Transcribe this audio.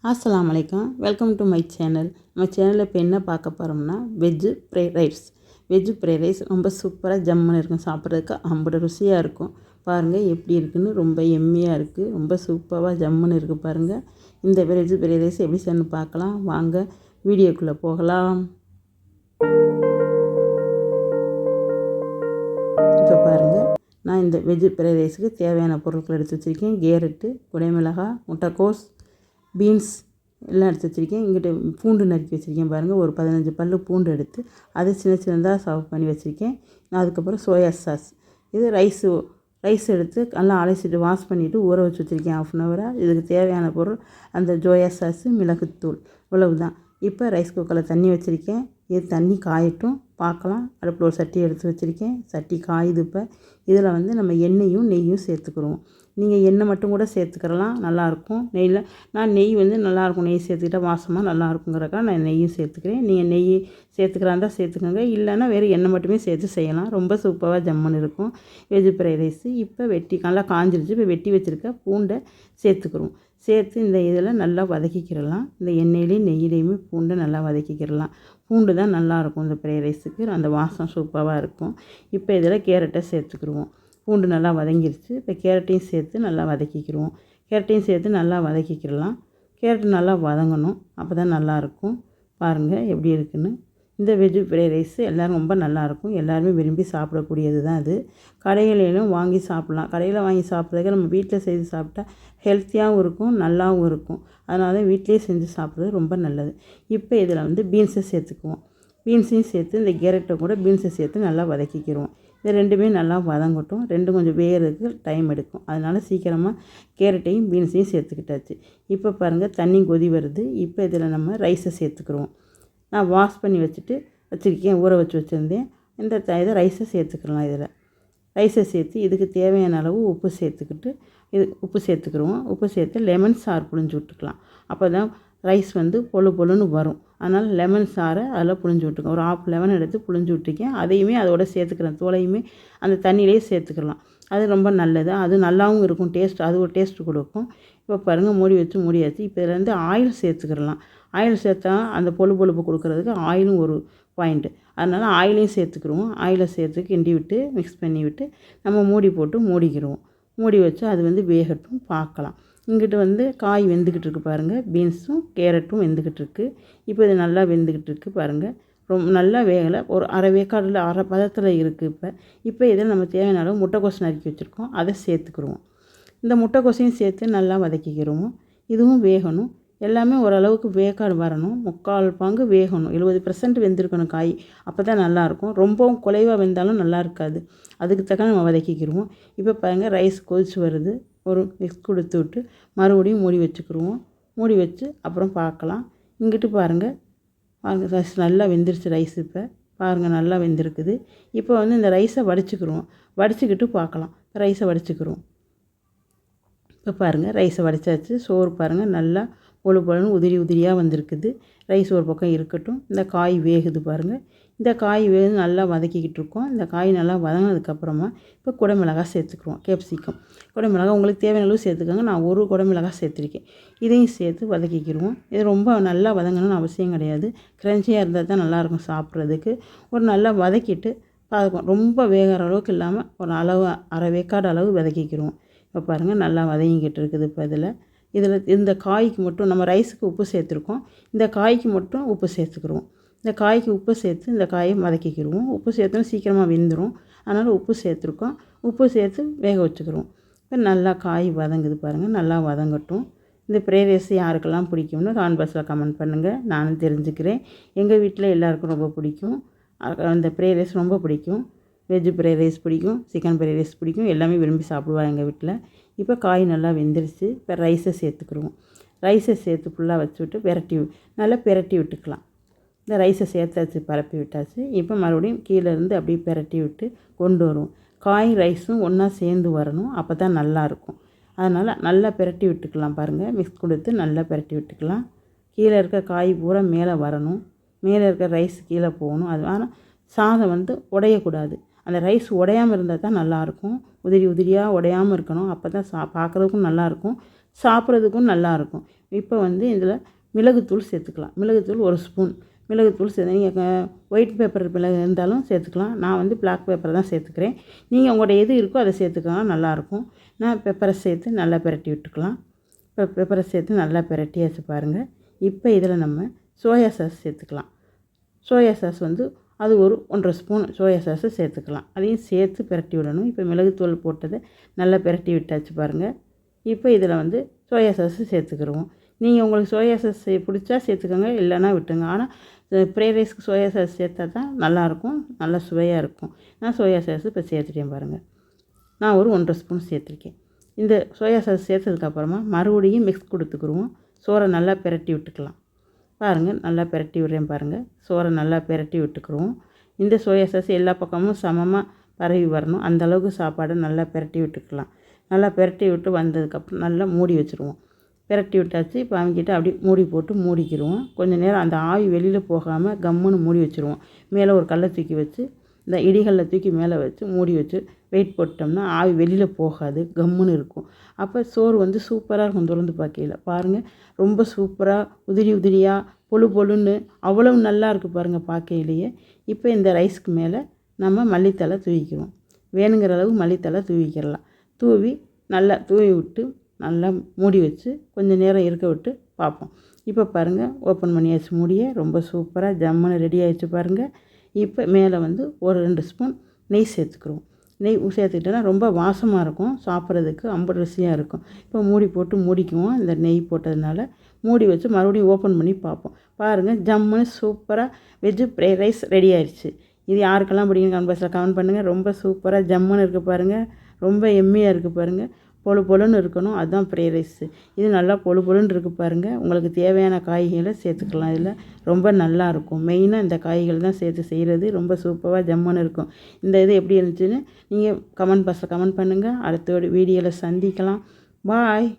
அஸ்ஸலாமு அலைக்கும். Welcome to my channel. நம்ம சேனலில் இப்போ என்ன பார்க்க போகிறோம்னா veg fried rice. Veg fried rice ரொம்ப சூப்பராக ஜம்முன்னு இருக்கும். சாப்பிட்றதுக்கு அம்பட ருசியாக இருக்கும். பாருங்கள் எப்படி இருக்குன்னு. ரொம்ப எம்மியாக இருக்குது. ரொம்ப சூப்பராக ஜம்முன்னு இருக்குது பாருங்கள். இந்த வெஜ்ஜு ஃப்ரைட் ரைஸ் எப்படி செய்யணும்னு பார்க்கலாம் வாங்க. வீடியோக்குள்ளே போகலாம். இப்போ பாருங்கள், நான் இந்த வெஜ்ஜு ஃப்ரைட் ரைஸுக்கு தேவையான பொருட்கள் எடுத்து வச்சுருக்கேன். கேரட்டு, குடைமிளகாய், முட்டைக்கோஸ், பீன்ஸ் எல்லாம் எடுத்து வச்சுருக்கேன். இங்கிட்ட பூண்டு நறுக்கி வச்சுருக்கேன் பாருங்கள். ஒரு 15 பல் பூண்டு எடுத்து அதை சின்ன சின்னதாக சர்வ் பண்ணி வச்சுருக்கேன். அதுக்கப்புறம் சோயா சாஸ். இது ரைஸ் எடுத்து நல்லா அலசிட்டு வாஷ் பண்ணிவிட்டு ஊற வச்சு வச்சுருக்கேன் 1/2 ஹவராக. இதுக்கு தேவையான பொருள் அந்த சோயா சாஸு, மிளகுத்தூள், இவ்வளவு தான். இப்போ ரைஸ் குக்கரில் தண்ணி வச்சுருக்கேன். இது தண்ணி காயட்டும் பார்க்கலாம். அடுப்பில் ஒரு சட்டி எடுத்து வச்சுருக்கேன். சட்டி காயுது. இப்போ இதில் நம்ம எண்ணெயும் நெய்யும் சேர்த்துக்கிறோம். நீங்கள் எண்ணெய் மட்டும் கூட சேர்த்துக்கிறலாம், நல்லாயிருக்கும். நெய்யில் நான் நெய் நல்லாயிருக்கும். நெய் சேர்த்துக்கிட்டால் வாசமாக நல்லாயிருக்குங்கிறக்கா நான் நெய்யும் சேர்த்துக்கிறேன். நீங்கள் நெய் சேர்த்துக்கிறா இருந்தால் சேர்த்துக்கோங்க. இல்லைன்னா வேறு எண்ணெய் மட்டுமே சேர்த்து செய்யலாம். ரொம்ப சூப்பராக ஜம்முன்னு இருக்கும் வெஜ் ஃப்ரைட் ரைஸு. இப்போ நல்லா காஞ்சிருச்சு. இப்போ வெட்டி வச்சுருக்க பூண்டை சேர்த்துக்கிறோம். சேர்த்து இந்த இதில் நல்லா வதக்கிக்கிறலாம். இந்த எண்ணெயிலையும் நெய்யிலையுமே பூண்டை நல்லா வதக்கிக்கிறலாம். பூண்டு தான் நல்லாயிருக்கும் இந்த ஃப்ரைட் ரைஸுக்கு. அந்த வாசம் சூப்பராக இருக்கும். இப்போ இதில் கேரட்டை சேர்த்துக்கிடுவோம். பூண்டு நல்லா வதங்கிருச்சு. இப்போ கேரட்டையும் சேர்த்து நல்லா வதக்கிக்கிடுவோம். கேரட்டையும் சேர்த்து நல்லா வதக்கிக்கிடலாம். கேரட் நல்லா வதங்கணும், அப்போ தான் நல்லாயிருக்கும். பாருங்கள் எப்படி இருக்குன்னு. இந்த வெஜ் ஃப்ரைட் ரைஸ் எல்லோரும் ரொம்ப நல்லாயிருக்கும். எல்லாருமே விரும்பி சாப்பிடக்கூடியது தான் அது. கடைகளிலும் வாங்கி சாப்பிட்லாம். கடையில் வாங்கி சாப்பிட்றதுக்கு நம்ம வீட்டில் செய்து சாப்பிட்டா ஹெல்த்தியாகவும் இருக்கும், நல்லாவும் இருக்கும். அதனால தான் வீட்டிலே செஞ்சு சாப்பிட்றது ரொம்ப நல்லது. இப்போ இதில் பீன்ஸை சேர்த்துக்குவோம். பீன்ஸையும் சேர்த்து இந்த கேரட்டை கூட பீன்ஸை சேர்த்து நல்லா வதக்கிக்கிடுவோம். இது ரெண்டுமே நல்லா வதங்கட்டும். ரெண்டும் கொஞ்சம் வேகிறதுக்கு டைம் எடுக்கும். அதனால் சீக்கிரமாக கேரட்டையும் பீன்ஸையும் சேர்த்துக்கிட்டாச்சு. இப்போ பாருங்கள் தண்ணி கொதி வருது. இப்போ இதில் நம்ம ரைஸை சேர்த்துக்கிறோம். நான் வாஷ் பண்ணி வச்சுருக்கேன், ஊற வச்சுருந்தேன். இந்த இதை ரைஸை சேர்த்துக்கலாம். இதில் ரைஸை சேர்த்து இதுக்கு தேவையான அளவு உப்பு சேர்த்துக்கிடுவோம். உப்பு சேர்த்து லெமன் சாறு புழிஞ்சு விட்டுக்கலாம். அப்போ தான் ரைஸ் பொழு பொழுன்னு வரும். அதனால் லெமன் சாறை அதில் புழிஞ்சு விட்டுக்கோங்க. ஒரு 1/2 லெமன் எடுத்து புழிஞ்சு விட்டுருக்கேன். அதையுமே அதோட சேர்த்துக்கிறேன். தோலையுமே அந்த தண்ணியிலே சேர்த்துக்கலாம். அது ரொம்ப நல்லது. அது நல்லாவும் இருக்கும். அது ஒரு டேஸ்ட்டு கொடுக்கும். இப்போ பாருங்கள் மூடியாச்சு. இப்போ இதில் ஆயில் சேர்த்துக்கிடலாம். ஆயில் சேர்த்தா அந்த பொழுப்பு கொடுக்குறதுக்கு ஆயிலும் ஒரு பாயிண்ட்டு. அதனால் ஆயிலையும் சேர்த்துக்கிடுவோம். ஆயிலை சேர்த்து கிண்டி விட்டு மிக்ஸ் பண்ணி விட்டு நம்ம மூடி போட்டு மூடிக்கிடுவோம். மூடி வச்சு அது வேகட்டும் பார்க்கலாம். இங்கிட்டு காய் வெந்துக்கிட்டு இருக்குது பாருங்கள். பீன்ஸும் கேரட்டும் வெந்துக்கிட்டு இருக்குது. இப்போ இது நல்லா வெந்துக்கிட்டு இருக்குது பாருங்கள். ரொம்ப நல்லா வேகலை, ஒரு அரை வேக்காடில் அரை பதத்தில் இருக்குது. இப்போ இதில் நம்ம தேவையான அளவு முட்டைக்கோஸ் நறுக்கி வச்சுருக்கோம், அதை சேர்த்துக்கிடுவோம். இந்த முட்டைக்கோசையும் சேர்த்து நல்லா வதக்கிக்கிடுவோம். இதுவும் வேகணும். எல்லாமே ஓரளவுக்கு வேக்காடு வரணும். 3/4 பங்கு வேகணும். 70% வெந்திருக்கணும் காய். அப்போ தான் நல்லாயிருக்கும். ரொம்பவும் குலைவாக வெந்தாலும் நல்லா இருக்காது. அதுக்கு தக்க நம்ம வதக்கிக்கிடுவோம். இப்போ பாருங்கள் ரைஸ் கொதிச்சு வருது. ஒரு மிக்ஸ் கொடுத்து விட்டு மறுபடியும் மூடி வச்சுக்கிடுவோம். மூடி வச்சு அப்புறம் பார்க்கலாம். இங்கிட்டு பாருங்கள் ரைஸ் நல்லா வெந்துருச்சு. ரைஸ் இப்போ பாருங்கள் நல்லா வெந்திருக்குது. இப்போ இந்த ரைஸை வடிச்சுக்கிடுவோம். வடிச்சுக்கிட்டு பார்க்கலாம். ரைஸை வடிச்சுக்கிடுவோம். இப்போ பாருங்கள் ரைஸை வடித்தாச்சு. சோறு பாருங்கள் நல்லா பொழுன்னு உதிரியாக வந்திருக்குது. ரைஸ் ஒரு பக்கம் இருக்கட்டும். இந்த காய் வேகுது பாருங்கள். இந்த காய் நல்லா வதக்கிக்கிட்டு இருக்கோம். இந்த காய் நல்லா வதங்கினதுக்கப்புறமா இப்போ குடைமிளகாய் சேர்த்துக்குருவோம். கேப்சிகம் குடைமிளகாய் உங்களுக்கு தேவையான அளவு சேர்த்துக்கோங்க. நான் ஒரு குடைமிளகாய் சேர்த்துருக்கேன். இதையும் சேர்த்து வதக்கிக்கிடுவோம். இது ரொம்ப நல்லா வதங்கணும்னு அவசியம் கிடையாது. க்ரன்ச்சியாக இருந்தால் தான் நல்லாயிருக்கும் சாப்பிட்றதுக்கு. ஒரு நல்லா வதக்கிட்டு பார்க்கும். ரொம்ப வேகிற அளவுக்கு இல்லாமல் ஒரு அளவு அரை வேக்காடு அளவு வதக்கிக்கிடுவோம். இப்போ பாருங்கள் நல்லா வதங்கிக்கிட்டு இருக்குது. இப்போ இதில் இந்த காய்க்கு மட்டும் நம்ம ரைஸுக்கு உப்பு சேர்த்துருக்கோம். இந்த காய்க்கு மட்டும் உப்பு சேர்த்துக்கிடுவோம். இந்த காய்க்கு உப்பு சேர்த்து இந்த காயை வதக்கிக்கிடுவோம். உப்பு சேர்த்தோன்னா சீக்கிரமாக வெந்துடும். அதனால் உப்பு சேர்த்துருக்கோம். உப்பு சேர்த்து வேக வச்சுக்கிடுவோம். இப்போ நல்லா காய் வதங்குது பாருங்கள். நல்லா வதங்கட்டும். இந்த ஃப்ரைட் ரைஸ் யாருக்கெல்லாம் பிடிக்கும்னு கமெண்ட் பாக்ஸில் கமெண்ட் பண்ணுங்கள். நானும் தெரிஞ்சுக்கிறேன். எங்கள் வீட்டில் எல்லாருக்கும் ரொம்ப பிடிக்கும். அந்த ஃப்ரைட் ரைஸ் ரொம்ப பிடிக்கும். வெஜ் ஃப்ரைட் ரைஸ் பிடிக்கும், சிக்கன் ஃப்ரைட் ரைஸ் பிடிக்கும். எல்லாமே விரும்பி சாப்பிடுவாங்க எங்கள் வீட்டில். இப்போ காய் நல்லா வெந்துருச்சு. இப்போ ரைஸை சேர்த்துக்கிடுவோம். ரைஸை சேர்த்து ஃபுல்லாக வச்சுவிட்டு நல்லா பிரட்டி விட்டுக்கலாம். இந்த ரைஸை சேர்த்தாச்சு, பரப்பி விட்டாச்சு. இப்போ மறுபடியும் கீழேருந்து அப்படியே பிரட்டி விட்டு கொண்டு வருவோம். காய் ரைஸும் ஒன்றா சேர்ந்து வரணும். அப்போ தான் நல்லாயிருக்கும். அதனால் நல்லா பிரட்டி விட்டுக்கலாம். பாருங்கள் மிக்ஸ் கொடுத்து நல்லா பிரட்டி விட்டுக்கலாம். கீழே இருக்க காய் பூரா மேலே வரணும். மேலே இருக்க ரைஸ் கீழே போகணும். அது ஆனால் சாதம் உடையக்கூடாது. அந்த ரைஸ் உடையாமல் இருந்தால் தான் நல்லாயிருக்கும். உதிரியாக உடையாமல் இருக்கணும். அப்போ தான் பார்க்குறதுக்கும் நல்லாயிருக்கும், சாப்பிட்றதுக்கும் நல்லாயிருக்கும். இப்போ வந்து இதில் மிளகுத்தூள் சேர்த்துக்கலாம். மிளகுத்தூள் 1 ஸ்பூன் மிளகுத்தூள் நீங்கள் ஒயிட் பேப்பர் மிளகு இருந்தாலும் சேர்த்துக்கலாம். நான் வந்து பிளாக் பேப்பர் தான் சேர்த்துக்கிறேன். நீங்கள் உங்கள்கிட்ட எது இருக்கோ அதை சேர்த்துக்கலாம், நல்லாயிருக்கும். நான் பெப்பரை சேர்த்து நல்லா பிரட்டி விட்டுக்கலாம். இப்போ பெப்பரை சேர்த்து நல்லா பிரட்டியாச்சு பாருங்கள். இப்போ இதில் நம்ம சோயா சாஸ் சேர்த்துக்கலாம். சோயா சாஸ் வந்து அது ஒரு 1.5 ஸ்பூன் சோயா சாஸை சேர்த்துக்கலாம். அதையும் சேர்த்து பிரட்டி விடணும். இப்போ மிளகுத்தூள் போட்டதை நல்லா பிரட்டி விட்டாச்சு பாருங்கள். இப்போ இதில் வந்து சோயா சாஸு சேர்த்துக்கிடுவோம். நீங்கள் உங்களுக்கு சோயா சாஸ் பிடிச்சா சேர்த்துக்கோங்க, இல்லைன்னா விட்டுங்க. ஆனால் ஃப்ரைட் ரைஸ்க்கு சோயா சாஸ் சேர்த்தா தான் நல்லாயிருக்கும், நல்லா சுவையாக இருக்கும். நான் சோயா சாஸ் இப்போ சேர்த்துட்டேன் பாருங்கள். நான் ஒரு 1.5 ஸ்பூன் சேர்த்துருக்கேன். இந்த சோயா சாஸ் சேர்த்ததுக்கப்புறமா மறுபடியும் மிக்ஸ் கொடுத்துக்குருவோம். சோறை நல்லா பிரட்டி விட்டுக்கலாம். பாருங்கள், நல்லா பிரட்டி விடுறேன் பாருங்கள். சோறை நல்லா பிரட்டி விட்டுக்குருவோம். இந்த சோயா சாஸ் எல்லா பக்கமும் சமமாக பரவி வரணும். அந்தளவுக்கு சாப்பாடை நல்லா பிரட்டி விட்டுக்கலாம். நல்லா பிரட்டி விட்டு வந்ததுக்கப்புறம் நல்லா மூடி வச்சுருவோம். பிரட்டி விட்டாச்சு. இப்போ அவங்ககிட்ட அப்படியே மூடி போட்டு மூடிக்கிடுவோம். கொஞ்சம் நேரம் அந்த ஆவி வெளியில் போகாமல் கம்முன்னு மூடி வச்சுருவோம். மேலே ஒரு கல்லை தூக்கி வச்சு, இந்த இடிகளில் தூக்கி மேலே வச்சு மூடி வச்சு வெயிட் போட்டோம்னா ஆவி வெளியில் போகாது, கம்முன்னு இருக்கும். அப்போ சோறு வந்து சூப்பராக இருக்கும். திறந்து பார்க்கையில் பாருங்கள், ரொம்ப சூப்பராக உதிரி உதிரியாக பொழு பொழுன்னு அவ்வளவு நல்லா இருக்குது பாருங்கள் பார்க்கையிலேயே. இப்போ இந்த ரைஸ்க்கு மேலே நம்ம மல்லித்தலை தூவிக்குவோம். வேணுங்கிற அளவு மல்லித்தலை தூவிக்கிடலாம். தூவி நல்லா தூவி விட்டு நல்லா மூடி வச்சு கொஞ்சம் நேரம் இருக்க விட்டு பார்ப்போம். இப்போ பாருங்கள், ஓப்பன் பண்ணியாச்சு மூடியை. ரொம்ப சூப்பராக ஜம்முன்னு ரெடி ஆகிடுச்சு பாருங்கள். இப்போ மேலே வந்து ஒரு 2 ஸ்பூன் நெய் சேர்த்துக்குறோம். நெய் சேர்த்துக்கிட்டோன்னா ரொம்ப வாசமாக இருக்கும், சாப்பிட்றதுக்கு ரொம்ப ருசியாக இருக்கும். இப்போ மூடி போட்டு மூடிக்குவோம். இந்த நெய் போட்டதுனால மூடி வச்சு மறுபடியும் ஓப்பன் பண்ணி பார்ப்போம். பாருங்கள், ஜம்முன்னு சூப்பராக வெஜ்ஜு ஃப்ரைட் ரைஸ் ரெடி ஆயிடுச்சு. இது யாருக்கெல்லாம் பிடிக்கும் கமெண்ட் பாக்ஸில் கமெண்ட் பண்ணுங்கள். ரொம்ப சூப்பராக ஜம்முன்னு இருக்குது பாருங்கள், ரொம்ப எம்மியாக இருக்குது பாருங்கள். பொழு பொழுன்னு இருக்கணும், அதுதான் ஃப்ரைட் ரைஸு. இது நல்லா பொழு பொழுன்னு இருக்குது பாருங்கள். உங்களுக்கு தேவையான காய்களை சேர்த்துக்கலாம். இதில் ரொம்ப நல்லாயிருக்கும். மெயினாக இந்த காய்கள் தான் சேர்த்து செய்கிறது ரொம்ப சூப்பராக ஜம்முன்னு இருக்கும். இந்த இது எப்படி இருந்துச்சுன்னு நீங்கள் கமெண்ட் பாக்ஸில் கமெண்ட் பண்ணுங்கள். அடுத்த வீடியோவில் சந்திக்கலாம். பாய்.